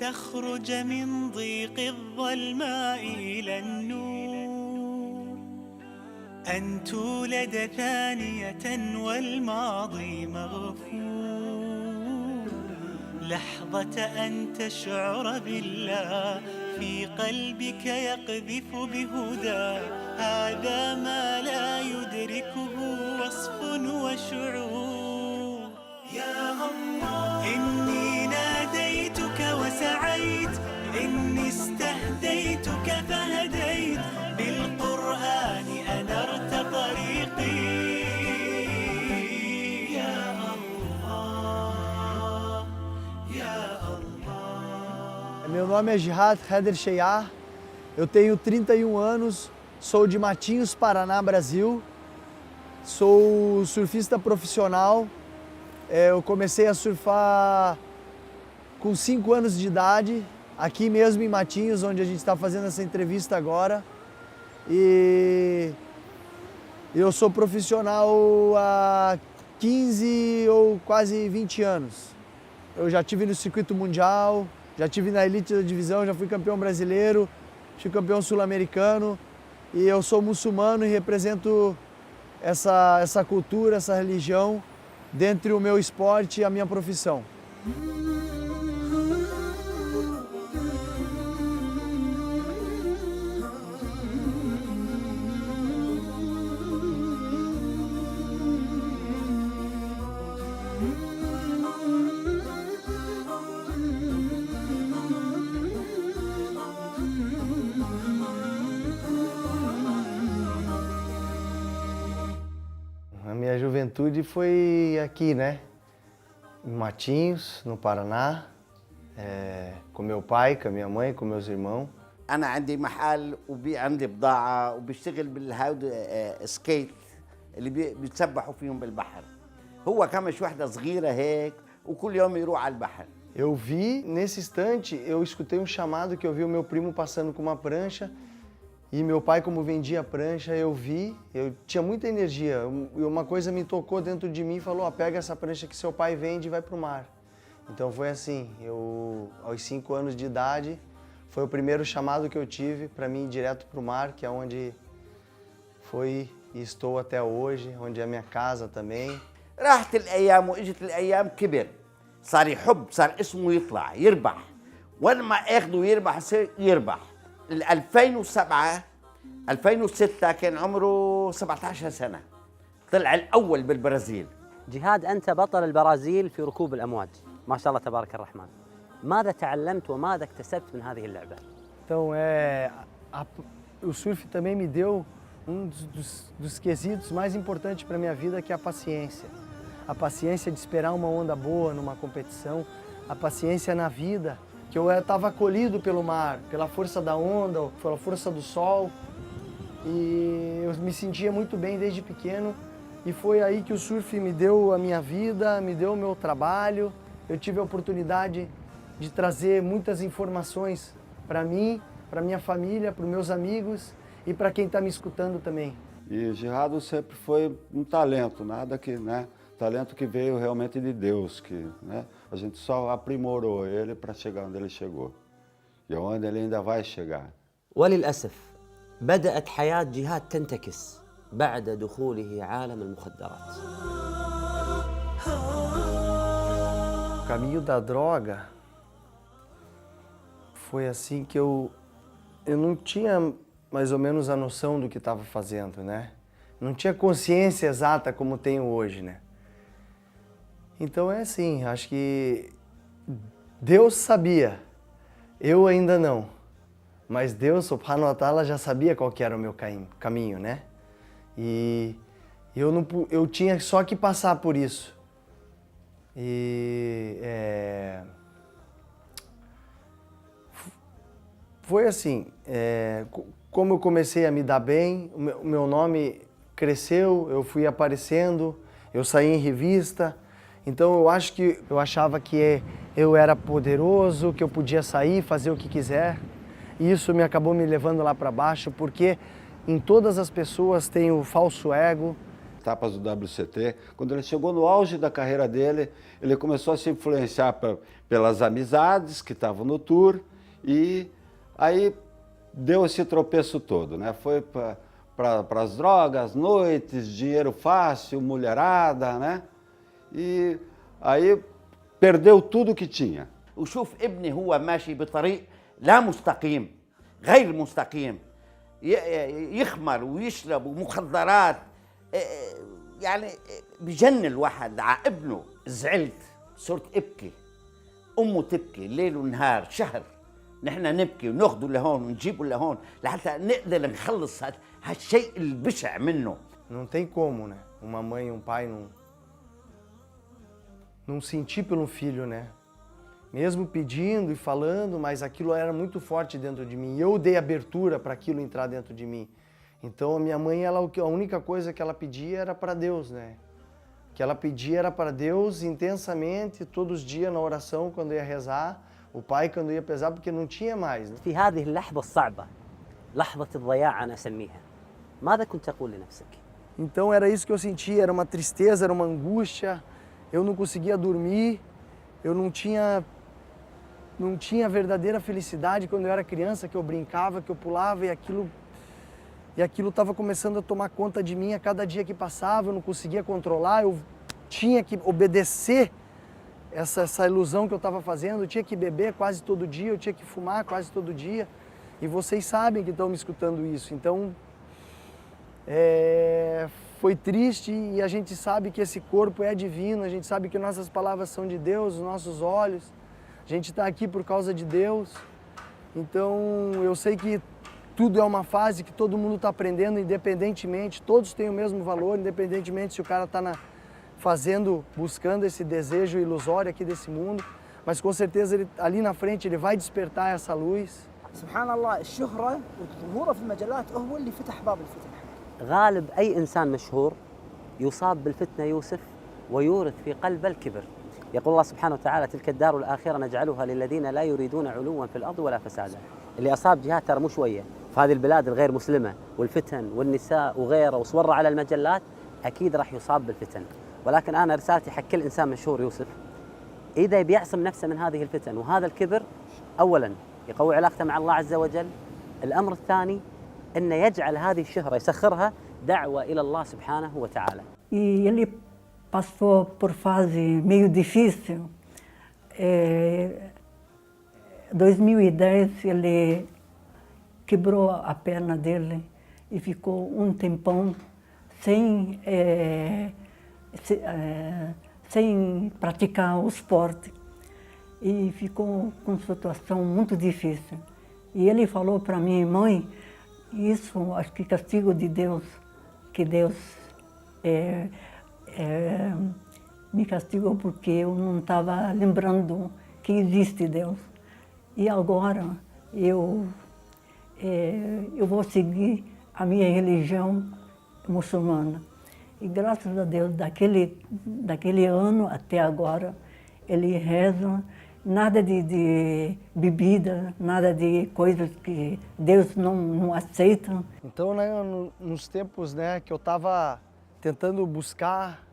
تخرج من ضيق الظلماء إلى النور، أن تولد ثانية والماضي مغفور، لحظة أن تشعر بالله في قلبك يقذف بهدى، هذا ما لا يدركه وصف وشعور. يا الله إني ناديتك وسعيت، إني استهديتك فهديت، بالقرآن أنرت طريقي. يا الله يا الله. Meu nome é Jihad Heder Sheyar, eu tenho 31 anos, sou de Matinhos, Paraná, Brasil, sou surfista profissional. Eu comecei a surfar com 5 anos de idade, aqui mesmo em Matinhos, onde a gente está fazendo essa entrevista agora. E eu sou profissional há 15 ou quase 20 anos. Eu já estive no circuito mundial, já estive na elite da divisão, já fui campeão brasileiro, fui campeão sul-americano. E eu sou muçulmano e represento essa cultura, essa religião, dentre o meu esporte e a minha profissão. A minha juventude foi aqui, né? Em Matinhos, no Paraná, com meu pai, com a minha mãe, com meus irmãos. أنا عندي محل عندي بضاعة وبشتغل بالهاود سكيت اللي بيتسبحوا فيهم بالبحر. هو كمش وحدة صغيرة هيك وكل يوم يروح على البحر. Eu vi, nesse instante, eu escutei um chamado que eu vi o meu primo passando com uma prancha. E meu pai, como vendia prancha, eu vi, eu tinha muita energia. E uma coisa me tocou dentro de mim e falou, pega essa prancha que seu pai vende e vai pro mar. Então foi assim, eu aos 5 anos de idade, foi o primeiro chamado que eu tive para mim ir direto pro mar, que é onde foi e estou até hoje, onde é a minha casa também. راحت الأيام وإجت الأيام كبر، صار يحب، صار اسمه يطلع يربح، وين ما اخذه يربح يربح. 2007 2006 كان عمره 17 سنة، طلع الأول بالبرازيل. جهاد، أنت بطل البرازيل في ركوب الأمواج، ما شاء الله تبارك الرحمن. ماذا تعلمت وماذا اكتسبت من هذه اللعبة؟ Então, o surf também me deu dos quesitos mais importantes para a minha vida, que é a paciência. A paciência de esperar uma onda boa numa competição, a paciência na vida, que eu estava acolhido pelo mar, pela força da onda, pela força do sol. E eu me sentia muito bem desde pequeno. E foi aí que o surf me deu a minha vida, me deu o meu trabalho. Eu tive a oportunidade de trazer muitas informações para mim, para minha família, para os meus amigos e para quem está me escutando também. E Jihad sempre foi um talento, nada que, né? Talento que veio realmente de Deus, que, né? A gente só aprimorou ele para chegar onde ele chegou e onde ele ainda vai chegar. وللأسف بدأت حياة جهاد تنتكس بعد دخوله عالم المخدرات. O caminho da droga foi assim que eu não tinha mais ou menos a noção do que estava fazendo, né? Não tinha consciência exata como tenho hoje, né? Então é assim, acho que Deus sabia, eu ainda não, mas Deus, Subhanahu wa Ta'ala, já sabia qual que era o meu caminho, né? E eu tinha só que passar por isso. E foi assim, como eu comecei a me dar bem, o meu nome cresceu, eu fui aparecendo, eu saí em revista. Então eu achava que eu era poderoso, que eu podia sair, fazer o que quiser. E isso me acabou me levando lá para baixo, porque em todas as pessoas tem o falso ego. etapas do WCT. Quando ele chegou no auge da carreira dele, ele começou a se influenciar pelas amizades que estavam no tour e aí deu esse tropeço todo, né? Foi para as drogas, noites, dinheiro fácil, mulherada, né? E aí perdeu tudo que tinha. وشوف ابني هو ماشي بطريق لا مستقيم، غير مستقيم، يخمر ويشرب ومخدرات، يعني بجن الواحد على ابنه. زعلت، صرت ابكي، امه تبكي ليل ونهار شهر، نحن نبكي وناخده لهون ونجيبه لهون لحتى نقدر نخلص هالشيء البشع منه. Não tem como, né? Uma mãe e um pai não sentir pelo filho, né? Mesmo pedindo e falando, mas aquilo era muito forte dentro de mim. E eu dei abertura para aquilo entrar dentro de mim. Então a minha mãe, a única coisa que ela pedia era para Deus, né? O que ela pedia era para Deus intensamente, todos os dias na oração, quando ia rezar. O pai quando ia pesar, porque não tinha mais. Né? في هذه اللحظة الصعبة لحظة الضياع أنا أسميها ماذا كنت تقول لنفسك؟ Então era isso que eu sentia, era uma tristeza, era uma angústia. Eu não conseguia dormir, eu não tinha verdadeira felicidade quando eu era criança, que eu brincava, que eu pulava e aquilo estava começando a tomar conta de mim a cada dia que passava, eu não conseguia controlar, eu tinha que obedecer essa ilusão que eu estava fazendo, eu tinha que beber quase todo dia, eu tinha que fumar quase todo dia, e vocês sabem que estão me escutando isso, então foi triste e a gente sabe que esse corpo é divino, a gente sabe que nossas palavras são de Deus, os nossos olhos, a gente está aqui por causa de Deus, então eu sei que tudo é uma fase que todo mundo está aprendendo independentemente, todos têm o mesmo valor, independentemente se o cara está buscando esse desejo ilusório aqui desse mundo, mas com certeza ali na frente ele vai despertar essa luz. سبحان الله الشهرة وظهوره في المجلات هو اللي فتح باب الفتن. غالب أي إنسان مشهور يصاب بالفتنة يوسف ويورث في قلبه الكبر. يقول الله سبحانه وتعالى تلك الدار الآخرة نجعلها للذين لا يريدون علوا في الأرض ولا فسادا. اللي أصاب جهات ترى مو شوية في هذه البلاد الغير مسلمة والفتن والنساء وغيره وصوره على المجلات أكيد راح يصاب بالفتن. ولكن أنا رسالتي حق كل إنسان مشهور يوسف إذا بيعصم نفسه من هذه الفتن وهذا الكبر أولاً يقوي علاقته مع الله عز وجل. الأمر الثاني أنه يجعل هذه الشهرة يسخرها دعوة إلى الله سبحانه وتعالى. E ele passou por fase meio difícil. 2010 ele quebrou a perna dele e ficou um tempão sem praticar o esporte. E ficou com uma situação muito difícil. E ele falou para minha mãe, isso acho que castigo de Deus, que Deus me castigou porque eu não estava lembrando que existe Deus. E agora eu vou seguir a minha religião muçulmana. E graças a Deus, daquele ano até agora, ele reza, nada de bebida, nada de coisas que Deus não aceita. Então, né, nos tempos, né, que eu estava tentando buscar,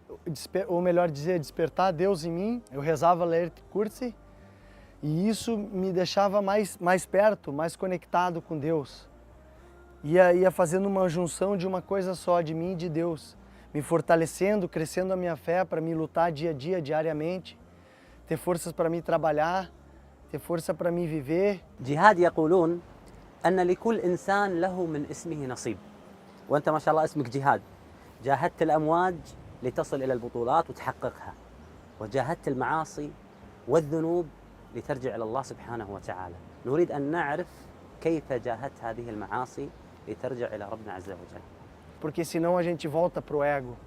ou melhor dizer, despertar Deus em mim, eu rezava Ler Kursi, e isso me deixava mais perto, mais conectado com Deus. Ia fazendo uma junção de uma coisa só, de mim e de Deus, me fortalecendo, crescendo a minha fé para me lutar dia a dia, diariamente, ter forças para me trabalhar, ter força para me viver. جهاد يقولون أن لكل إنسان له من اسمه نصيب وأنت ما شاء الله اسمك جهاد. جاهدت الأمواج لتصل إلى البطولات وتحققها وجاهدت المعاصي والذنوب لترجع إلى الله سبحانه وتعالى. نريد أن نعرف كيف جاهدت هذه المعاصي لترجع إلى ربنا عز وجل. Porque senão a gente volta pro ego.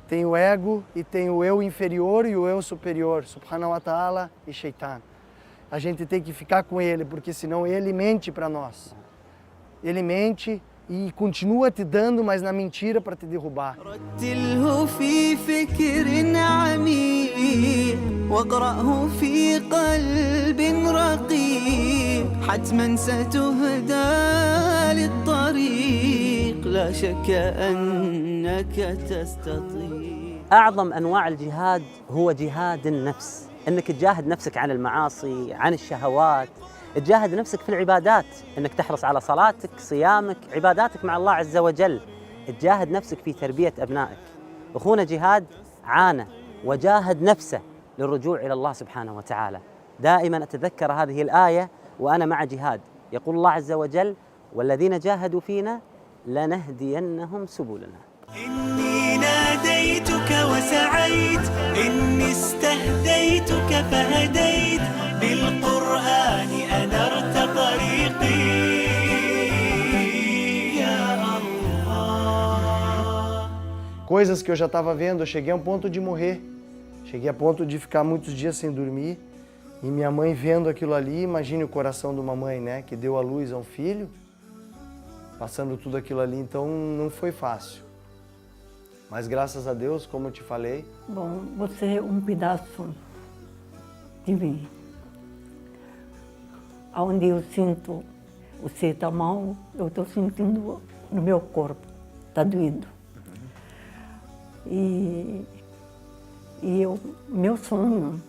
Tem o ego e tem o eu inferior e o eu superior, subhanahu wa ta'ala e shaitan. A gente tem que ficar com ele, porque senão ele mente para nós. Ele mente e continua te dando, mas na mentira para te derrubar. رتله في فكر عميق واقرأه في قلب رقيق حتما ستهدى للطريق الطريق لا شك أنك تستطيع. أعظم أنواع الجهاد هو جهاد النفس، أنك تجاهد نفسك عن المعاصي، عن الشهوات، تجاهد نفسك في العبادات، أنك تحرص على صلاتك، صيامك، عباداتك مع الله عز وجل، تجاهد نفسك في تربية أبنائك. أخونا جهاد عانى وجاهد نفسه للرجوع إلى الله سبحانه وتعالى. دائما أتذكر هذه الآية وأنا مع جهاد، يقول الله عز وجل: والذين جاهدوا فينا لنهدينهم سبلنا. إني ناديتك وسعيت، إني استهديتك فهديت، بالقرآن أنرت طريقي يا الله. Coisas que eu já estava vendo, eu cheguei a um ponto de morrer. Cheguei a ponto de ficar muitos dias sem dormir. E minha mãe vendo aquilo ali, imagine o coração de uma mãe, né? Que deu à luz a um filho, passando tudo aquilo ali, então não foi fácil. Mas graças a Deus, como eu te falei... Bom, você é um pedaço de mim. Onde eu sinto você está mal, eu estou sentindo no meu corpo, está doendo. E meu sonho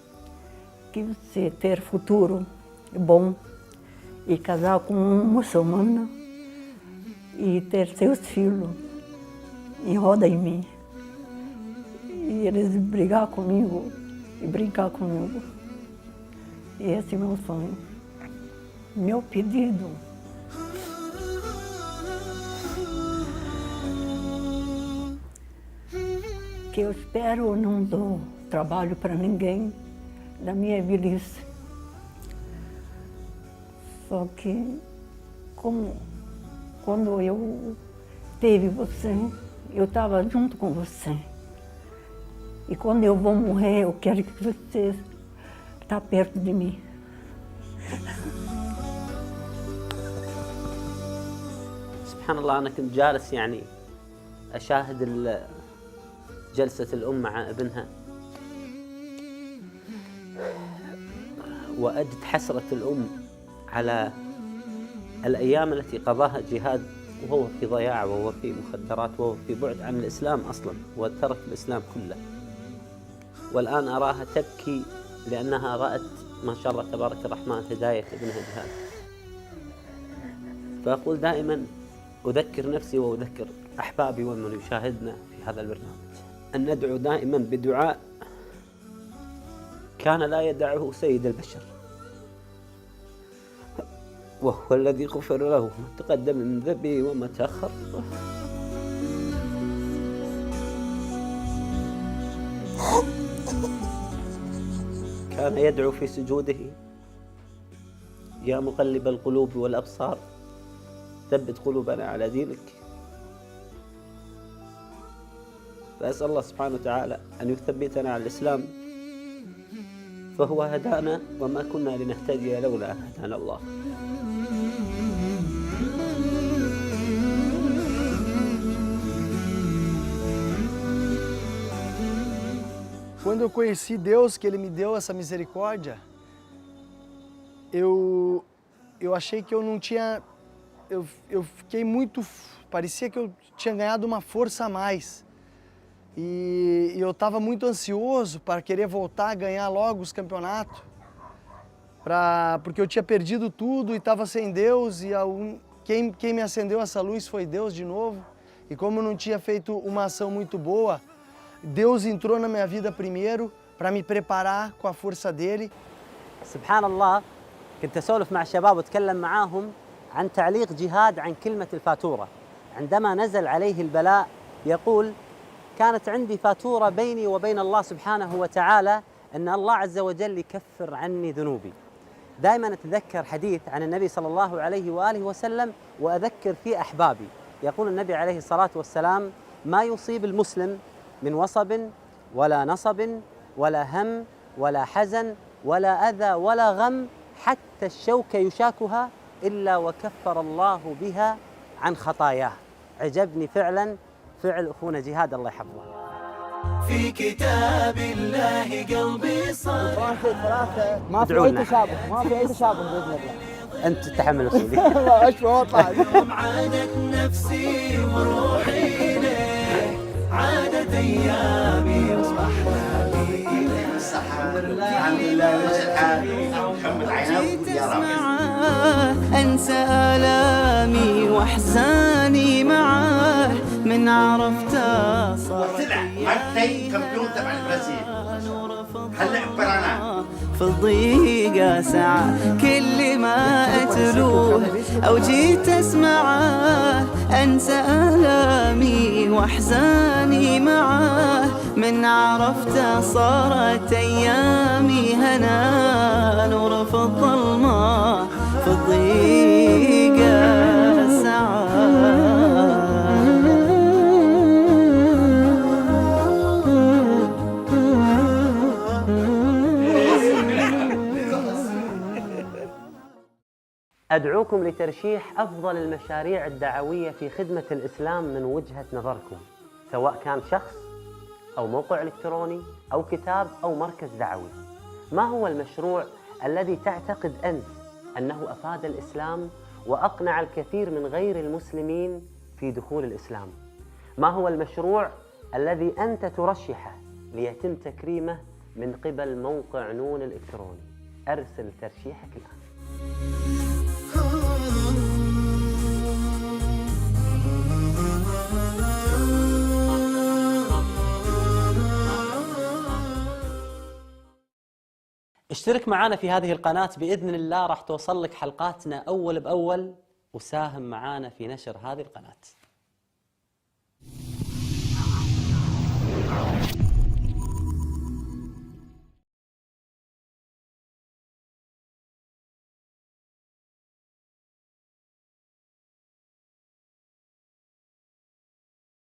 que você ter futuro bom e casar com uma muçulmana e ter seus filhos em roda em mim. E eles brigar comigo e brincar comigo. E esse é meu sonho. Meu pedido. Que eu espero não dou trabalho para ninguém da minha velhice. Só que, quando eu teve você, eu estava junto com você. E quando eu vou morrer, eu quero que você está perto de mim. سبحان الله، أنا كنت جالس يعني أشاهد جلسة الأم مع ابنها وأجد حسرة الأم على الأيام التي قضاها جهاد وهو في ضياع وهو في مخدرات وهو في بعد عن الإسلام أصلا وترك الإسلام كله. والآن أراها تبكي لأنها رأت ما شاء الله تبارك الرحمن هداية ابنها جهاد. فأقول دائما أذكر نفسي وأذكر أحبابي ومن يشاهدنا في هذا البرنامج أن ندعو دائما بدعاء كان لا يدعه سيد البشر، وهو الذي غفر له ما تقدم من ذنبه وما تأخر. كان يدعو في سجوده: يا مقلب القلوب والأبصار ثبت قلوبنا على دينك. فأسأل الله سبحانه وتعالى أن يثبتنا على الإسلام، فهو هدانا وما كنا لنهتدي لولا أن هدانا الله. Quando eu conheci Deus, que Ele me deu essa misericórdia, eu achei que eu não tinha... Eu fiquei muito... Parecia que eu tinha ganhado uma força a mais. E eu estava muito ansioso para querer voltar a ganhar logo os campeonatos. Porque eu tinha perdido tudo e estava sem Deus. E quem me acendeu essa luz foi Deus de novo. E como eu não tinha feito uma ação muito boa, Deus entrou na minha vida primeiro para me preparar com a força dele. سبحان الله، كنت أسولف مع الشباب وأتكلم معاهم عن تعليق جهاد عن كلمة الفاتورة. عندما نزل عليه البلاء يقول: كانت عندي فاتورة بيني وبين الله سبحانه وتعالى أن الله عز وجل يكفر عني ذنوبي. دائما أتذكر حديث عن النبي صلى الله عليه وآله وسلم وأذكر فيه أحبابي. يقول النبي عليه الصلاة والسلام: ما يصيب المسلم من وصب ولا نصب ولا هم ولا حزن ولا أذى ولا غم حتى الشوكة يشاكها إلا وكفر الله بها عن خطاياه. عجبني فعلا فعل أخونا جهاد الله يحفظه. في كتاب الله قلبي صار. ما في أي تشابه، ما في أي تشابه بإذن الله. أنت تتحمل مسؤولية. اشفى واطلع. اليوم عادت نفسي وروحي إليك، عادت أيامي وأحلامي إليك. الحمد لله محمد عيناك يا رب. أنسى آلامي وأحزاني معاه، من عرفته صار طلع مارتي كامبيون تبع البرازيل، هلا برانا في الضيقة ساعة، كل ما أتلوه أو جيت أسمعه أنسى آلامي وأحزاني معاه، من عرفته صارت أيامي هنا، نور في الظلمة في الضيقة ساعة. أدعوكم لترشيح أفضل المشاريع الدعوية في خدمة الإسلام من وجهة نظركم، سواء كان شخص أو موقع إلكتروني أو كتاب أو مركز دعوي. ما هو المشروع الذي تعتقد أنت أنه أفاد الإسلام وأقنع الكثير من غير المسلمين في دخول الإسلام؟ ما هو المشروع الذي أنت ترشحه ليتم تكريمه من قبل موقع نون الإلكتروني؟ أرسل ترشيحك الآن. اشترك معنا في هذه القناة، بإذن الله راح توصل لك حلقاتنا أول بأول، وساهم معنا في نشر هذه القناة.